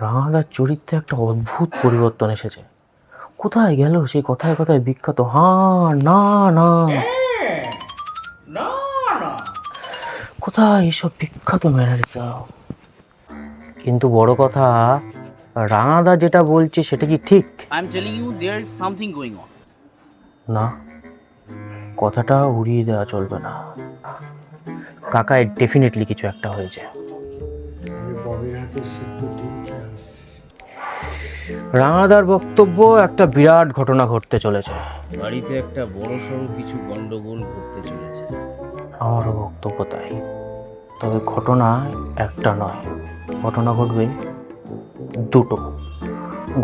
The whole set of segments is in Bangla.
রাঙাদার চরিত্রে একটা অদ্ভুত পরিবর্তন এসেছে। কোথায় গেল সেই কথায় কথায় বিখ্যাত হ্যাঁ না না? না না, কোথায় এসব বিখ্যাত ম্যানারিজম? কিন্তু বড় কথা, রাঙাদা যেটা বলছে সেটা কি ঠিক? I am telling you there is something going on. না, কথাটা উড়িয়ে দেওয়া চলবে না। কাকায় ডেফিনেটলি কিছু একটা হয়েছে। রাঙাদার বক্তব্য একটা বিরাট ঘটনা ঘটতে চলেছে। বাড়িতে একটা বড়সড় কিছু গন্ডগোল ঘটতে চলেছে। আমারও বক্তব্য তাই। তবে ঘটনা একটা নয়, ঘটনা ঘটবে দুটো।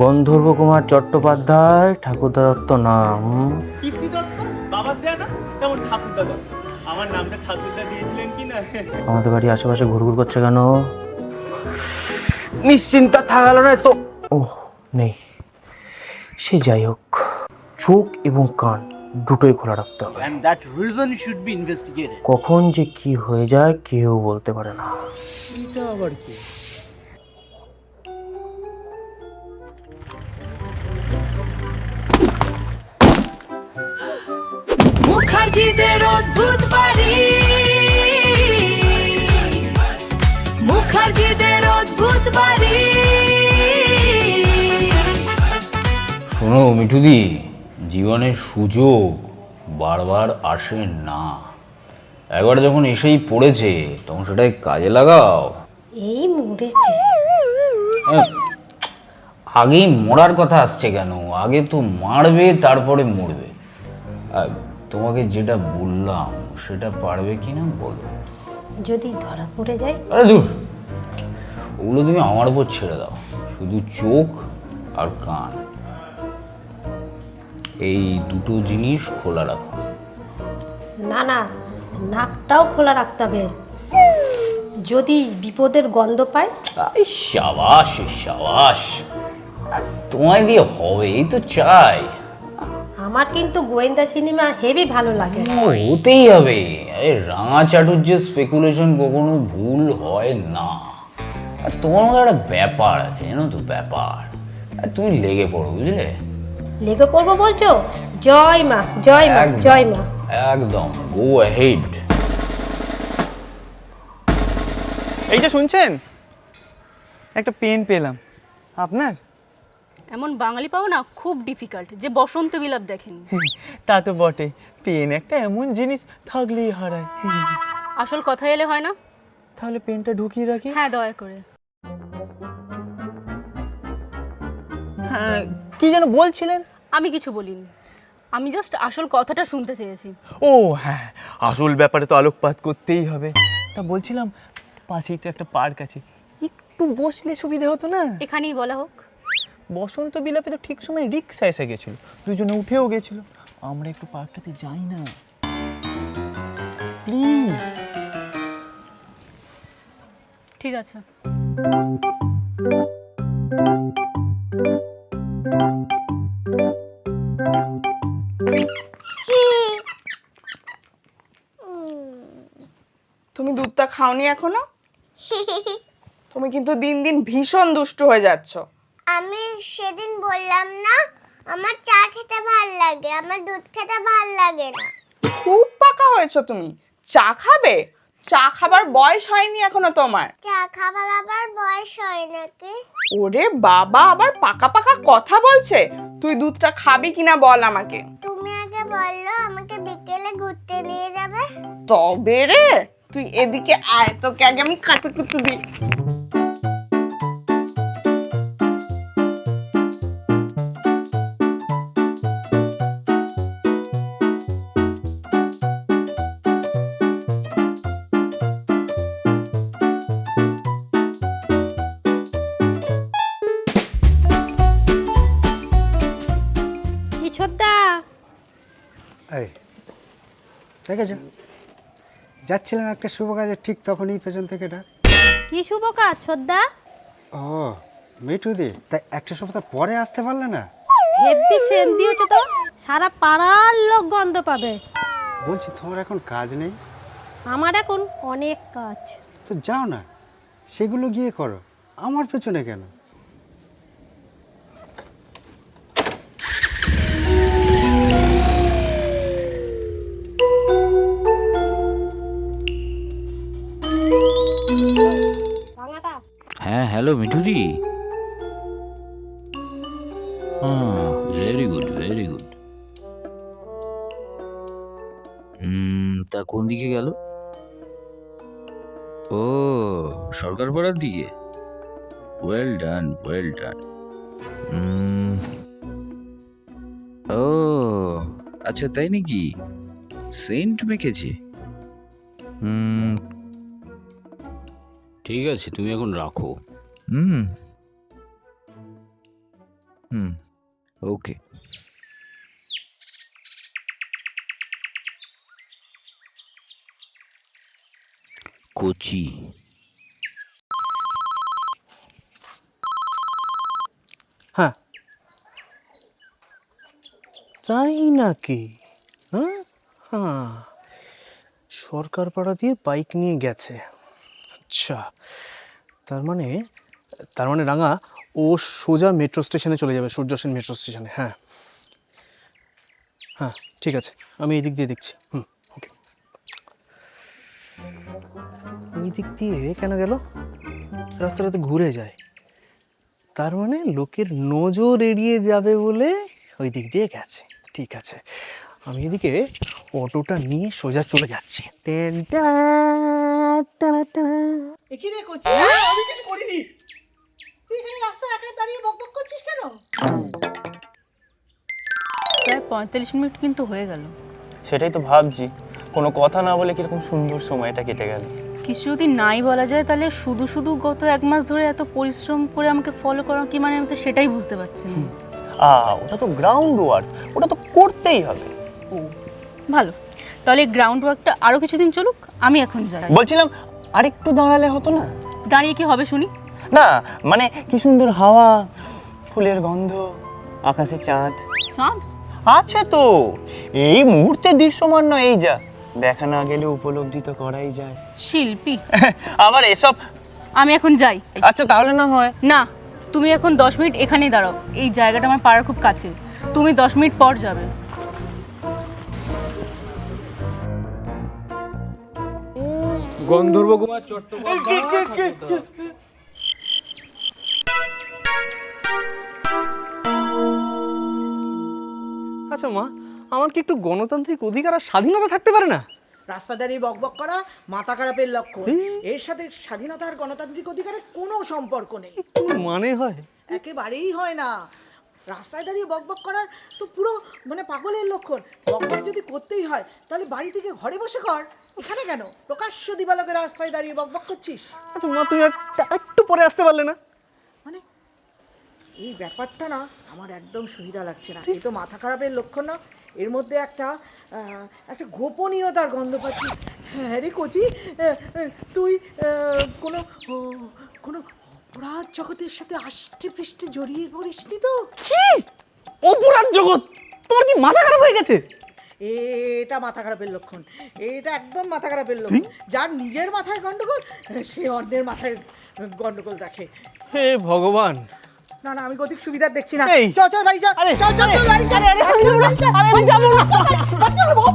গন্ধর্ব কুমার চট্টোপাধ্যায় ঠাকুরদা দত্ত নাম। কীর্তি দত্ত বাবার দেয়া না, তেমন ঠাকুরদা দত্ত। আমার নামটা ঠাকুরদা দিয়েছিলেন কি না? আমাদের বাড়ি আশেপাশে ঘুরঘুর করছে কেন? নিশ্চিন্তা থাকা না তো। ও নেই, সে যাই হোক, চোখ এবং কান দুটোই খোলা রাখতে হবে। And that reason should be investigated. কখন যে কি হয়ে যায় কেউ বলতে পারে না। এটা আবার কি? মুখার্জিদের অদ্ভুত বাড়ি, মুখার্জিদের অদ্ভুত বাড়ি। শোনো মিঠুদি, জীবনের সুযোগ বারবার আসে না। একবার যখন এসেই পড়েছে তখন সেটাই কাজে লাগাও। এই মরেছে। আগেই মরার কথা আসছে কেন? আগে তো মারবে তারপরে মরবে। তোমাকে যেটা বললাম সেটা পারবে কিনা বলো। যদি ধরা পড়ে যায়? আরে দূর, ওগুলো তুমি আমার উপর ছেড়ে দাও। শুধু চোখ আর কান, এই দুটো জিনিস খোলা রাখো। না না, নাকটাও খোলা রাখতে হবে, যদি বিপদের গন্ধ পায়। সাবাস সাবাস, তোমায় দিয়ে হবে, এই তো চাই। আমার কিন্তু গোয়েন্দা সিনেমা হেভি ভালো লাগে। হতেই হবে। আরে রাঙা চাটুর্যের স্পেকুলেশন কখনো ভুল হয় না। আর তোমার মধ্যে একটা ব্যাপার আছে জানো তো, ব্যাপার। আর তুমি লেগে পড়ো, বুঝলে? লেগে পড়বো বলছো? জয় মা, জয় মা, জয় মা। একদম, গো অ্যাহেড। এই যে শুনছেন, একটা পেন পেলাম। আপনার? এমন বাঙালি পাও না খুব ডিফিকাল্ট যে বসন্ত বিলাপ দেখেন। তা তো বটে, পেন একটা এমন জিনিস থাকলেই হারায়। আসল কথা এলে হয় না? তাহলে পেনটা ঢুকিয়ে রাখি। হ্যাঁ, দয়া করে। হ্যাঁ, কি যেন বলছিলেন? আমি কিছু বলিনি, আমি জাস্ট আসল কথাটা শুনতে চেয়েছি। ও হ্যাঁ, আসল ব্যাপারে তো আলোকপাত করতেই হবে। তা বলছিলাম, পাশেই তো একটা পার্ক আছে, একটু বসলে সুবিধা হতো না? এখানেই বলা হোক। বসন্ত বিলাপে তো ঠিক সময় রিক্সা এসে গেছিল, দুজনে উঠেও গেছিল। আমরা একটু পার্কটাতে যাই না প্লিজ? ঠিক আছে। তুমি দুধটা খাওনি এখনো? তুমি কিন্তু দিন দিন ভীষণ দুষ্টু হয়ে যাচ্ছ। আমি সেদিন বললাম না আমার চা খেতে ভাল লাগে, আমার দুধ খেতে ভাল লাগে না। খুব পাকা হয়েছো তুমি। চা খাবে? চা খাবার বয়স হয়নি এখনো তোমার। চা খাবার আবার বয়স হয় নাকি? ওরে বাবা, আবার পাকা পাকা কথা বলছে। তুই দুধটা খাবি কিনা বল আমাকে। তুমি আগে বললো আমাকে বিকেলে ঘুরতে নিয়ে যাবে। তবে রে, তুই এদিকে আয়, তোকে আগে আমি কাটু কুটু দিই। এই দেখেছো, যাচ্ছিলাম একটা শুভ কাজে, ঠিক তখনই পেছন থেকে ডাক। কি শুভ কাজ ছোদ্দা? ও মিঠুদি, তাই একটা সপ্তাহ পরে আসতে পারলে না? হেভি সেন্ট দিয়েছো তো, সারা পাড়ার লোক গন্ধ পাবে। বলছি তোমার এখন কাজ নেই? আমার এখন অনেক কাজ। তো যাও না, সেগুলো গিয়ে করো, আমার পেছনে কেন? রাঙাদা, হ্যাঁ হ্যালো মিঠুদি। Very good very good. তা কোন দিকে গেল? ও সরকারপাড়ার দিকে। Well done well done. ও আচ্ছা তাই নাকি? সেন্ট মেখেছে? ঠিক আছে তুমি এখন রাখো। ওকে। কোচি। হ্যাঁ তাই নাকি? হ্যাঁ হ্যাঁ, সরকার পাড়া দিয়ে বাইক নিয়ে গেছে। আচ্ছা, তার মানে রাঙা ও সোজা মেট্রো স্টেশনে চলে যাবে, সূর্য সেন মেট্রো স্টেশনে। হ্যাঁ হ্যাঁ ঠিক আছে, আমি এই দিক দিয়ে দেখছি। ওকে। ওই দিক দিয়ে কেন গেল? রাস্তাটা তো ঘুরে যায়, তার মানে লোকের নজর এড়িয়ে যাবে বলে ওই দিক দিয়ে গেছে। ঠিক আছে, আমি এদিকে অটোটা নিয়ে সোজা চলে যাচ্ছি। প্রায় 45 মিনিট কিন্তু হয়ে গেল। সেটাই তো ভাবছি, কোনো কথা না বলে কিরকম সুন্দর সময়টা কেটে গেল। কিছু যদি নাই বলা যায় তাহলে শুধু শুধু গত 1 মাস ধরে এত পরিশ্রম করে আমাকে ফলো করা কি মানে, আমি তো সেটাই বুঝতে পারছি না। ওটা তো গ্রাউন্ড ওয়ার্ক, ওটা তো করতেই হবে। ও ভালো, তাহলে গ্রাউন্ড ওয়ার্কটা আরো কিছুদিন চলুক, আমি এখন যাই। বলছিলাম আরেকটু দাঁড়ালে হতো না? দাঁড়িয়ে কি হবে শুনি? না মানে কি সুন্দর হাওয়া, ফুলের গন্ধ, আকাশে চাঁদ। চাঁদ আছে তো, এই মুহূর্তে দৃশ্যমান, এই যা দেখা না গেলে উপলব্ধি তো করাই যায়। শিল্পী। আবার এসব। আমি এখন যাই। আচ্ছা তাহলে না হয়। না, তুমি এখন 10 মিনিট এখানেই দাঁড়াও, এই জায়গাটা আমার পাড়ার খুব কাছে। তুমি 10 মিনিট পর যাবে। গন্ধর্ব কুমার চট্টোপাধ্যায়। আচ্ছা মা, আমার কি একটু গণতান্ত্রিক অধিকার আর স্বাধীনতা থাকতে পারে না? রাস্তা দাঁড়িয়ে বকবক করা মাথা খারাপের লক্ষণ। এর সাথে স্বাধীনতা আর গণতান্ত্রিক অধিকারের কোনো সম্পর্ক নেই। মানে হয়? একেবারেই হয় না। রাস্তায় দাঁড়িয়ে বকবক করার তো পুরো মানে পাগলের লক্ষণ। বকবক যদি করতেই হয় তাহলে বাড়ি থেকে ঘরে বসে কর, এখানে কেন প্রকাশ্য দিবালোকে রাস্তায় দাঁড়িয়ে বকবক করছিস? আচ্ছা মা, তুমি আর একটু পরে আসতে পারলে না? মানে এই ব্যাপারটা না আমার একদম সুবিধা লাগছে না। এই তো মাথা খারাপের লক্ষণ না, এর মধ্যে একটা গোপনীয়তার গন্ধ পাচ্ছি। হ্যাঁ রে কচি, তুই কোনো কোনো অপরাধ জগতের সাথে আষ্টে পৃষ্ঠে জড়িয়ে পড়িসনি তো? কি অপরাধ জগৎ? তোমার কি মাথা খারাপ হয়ে গেছে? এটা মাথা খারাপের লক্ষণ, এটা একদম মাথা খারাপের লক্ষণ। যার নিজের মাথায় গন্ডগোল সে অন্যের মাথায় গন্ডগোল রাখে। হে ভগবান! না না, আমি গতিক সুবিধা দেখছি না। এই চল চল বাড়ি যা। আরে চল চল চল বাড়ি যা। আমি যাবো না।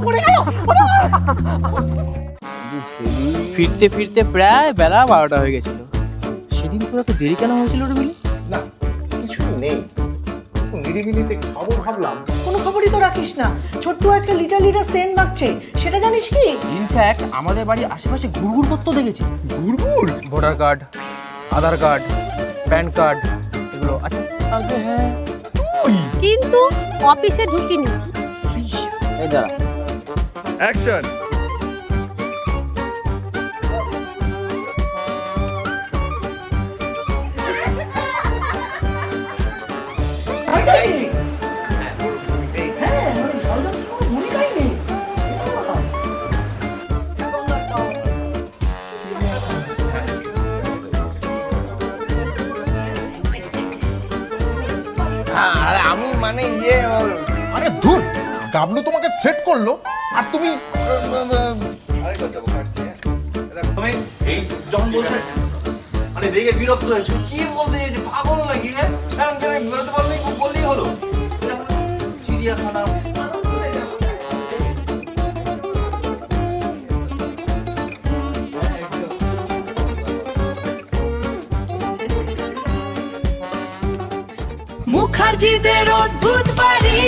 পড়ে গেল। ফিরতে ফিরতে প্রায় বেলা 12টা হয়ে গেছিল। সেদিন তোরা তো দেরি কেন হয়েছিল রে বিলি? না কিছুই নেই, নিরিবিলিতে খাবো ভাবলাম। কোনো খবরই তো রাখিস না। ছোট্টু আজকে লিটার লিটার সেন্ট মাগছে, সেটা জানিস কি? ইনফ্যাক্ট আমাদের বাড়ির আশেপাশে ঘুরঘুর করতে দেখেছি। ঘুরঘুর? ভোটার কার্ড, আধার কার্ড, প্যান কার্ড এগুলো। আচ্ছা আগে হ্যাঁ, কিন্তু অফিসে ঢুকিনি। এই দাঁড়া। অ্যাকশন। আর আমি মানে ধুর, গাবলু তোমাকে থ্রেট করলো আর তুমি তুমি এই যখন বলছে মানে রেগে বিরক্ত হয়েছে, কি বলতে চাইছে, পাগল নাকি? হ্যাঁ বেরোতে পারলেই বললেই হলো। চিড়িয়াখানা মুখার্জিদের অদ্ভুত বাড়ি।